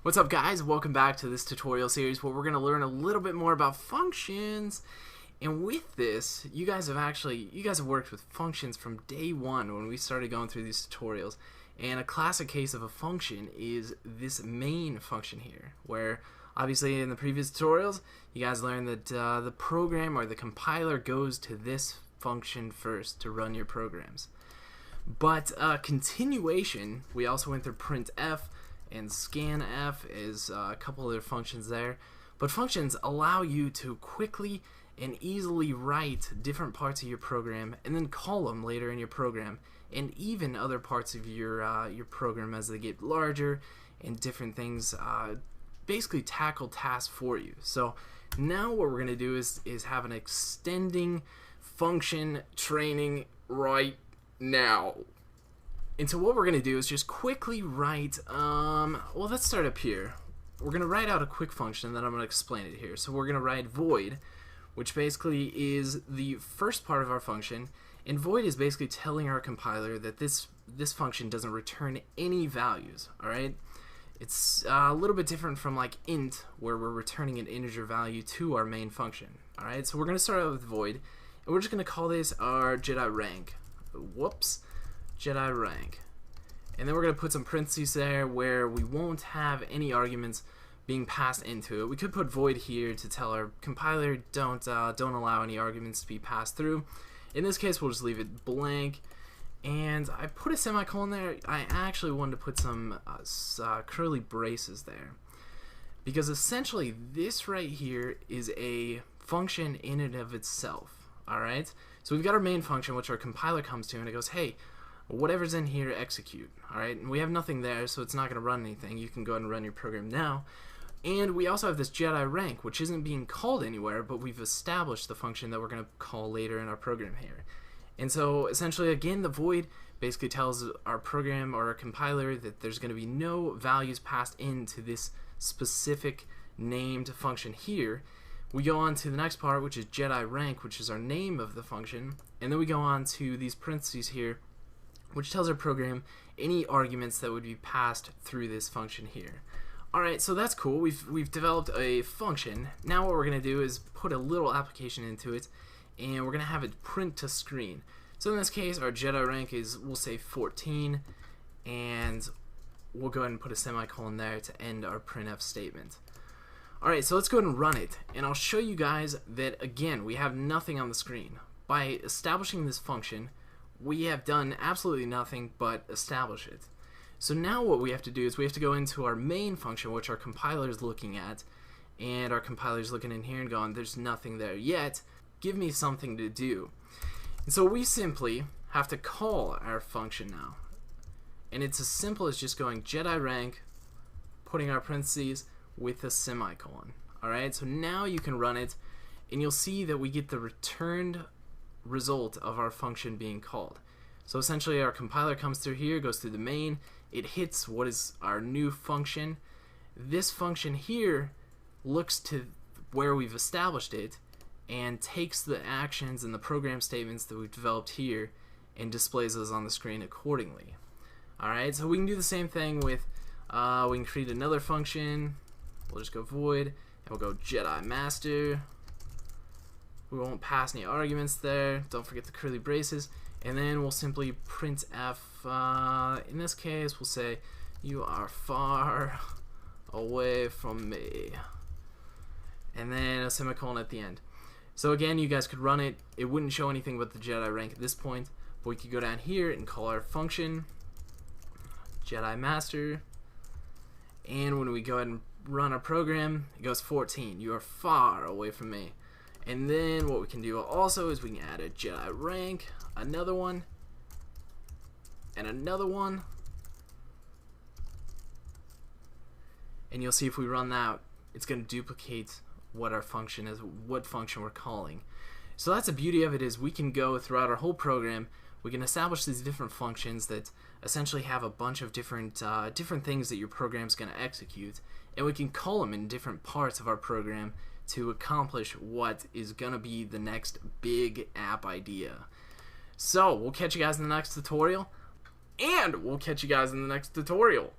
What's up, guys? Welcome back to this tutorial series where we're going to learn a little bit more about functions. And with this, you guys have worked with functions from day one when we started going through these tutorials. And a classic case of a function is this main function here, where obviously in the previous tutorials you guys learned that the program or the compiler goes to this function first to run your programs. But continuation, we also went through printf and scanf is a couple other functions there. But functions allow you to quickly and easily write different parts of your program and then call them later in your program, and even other parts of your program as they get larger and different things basically tackle tasks for you. So now what we're going to do is have an extending function training right now. And so what we're going to do is just quickly write, well, let's start up here. We're going to write out a quick function, and then I'm going to explain it here. So we're going to write void, which basically is the first part of our function. And void is basically telling our compiler that this function doesn't return any values, all right? It's a little bit different from like int, where we're returning an integer value to our main function, all right? So we're going to start out with void, and we're just going to call this our Jedi rank. Whoops. Jedi rank. And then we're going to put some parentheses there where we won't have any arguments being passed into it. We could put void here to tell our compiler don't allow any arguments to be passed through. In this case, we'll just leave it blank. And I put a semicolon there. I actually wanted to put some curly braces there, because essentially this right here is a function in and of itself. Alright? So we've got our main function, which our compiler comes to, and it goes, hey, whatever's in here, execute. Alright, and we have nothing there, so it's not going to run anything. You can go ahead and run your program now. And we also have this Jedi rank, which isn't being called anywhere, but we've established the function that we're going to call later in our program here. And so essentially, again, the void basically tells our program or our compiler that there's going to be no values passed into this specific named function here. We go on to the next part, which is Jedi rank, which is our name of the function, and then we go on to these parentheses here, which tells our program any arguments that would be passed through this function here. Alright, so that's cool. We've developed a function. Now what we're going to do is put a little application into it, and we're going to have it print to screen. So in this case, our Jedi rank is, we'll say 14, and we'll go ahead and put a semicolon there to end our printf statement. Alright, so let's go ahead and run it, and I'll show you guys that, again, we have nothing on the screen. By establishing this function, we have done absolutely nothing but establish it. So now what we have to do is we have to go into our main function, which our compiler is looking at, and our compiler is looking in here and going, there's nothing there yet, give me something to do. And so we simply have to call our function now. And it's as simple as just going Jedi rank, putting our parentheses with a semicolon. Alright, so now you can run it, and you'll see that we get the returned result of our function being called. So essentially our compiler comes through here, goes through the main, it hits what is our new function. This function here looks to where we've established it and takes the actions and the program statements that we've developed here and displays those on the screen accordingly. Alright, so we can do the same thing with, we can create another function. We'll just go void, and we'll go Jedi master. We won't pass any arguments there. Don't forget the curly braces. And then we'll simply printf. In this case, we'll say, you are far away from me. And then a semicolon at the end. So again, you guys could run it. It wouldn't show anything but the Jedi rank at this point. But we could go down here and call our function Jedi master. And when we go ahead and run our program, it goes 14. You are far away from me. And then what we can do also is we can add a Jedi rank, another one, and another one. And you'll see if we run that, it's going to duplicate what our function is, what function we're calling. So that's the beauty of it, is we can go throughout our whole program, we can establish these different functions that essentially have a bunch of different things that your program's going to execute, and we can call them in different parts of our program to accomplish what is going to be the next big app idea. So we'll catch you guys in the next tutorial, and we'll catch you guys in the next tutorial.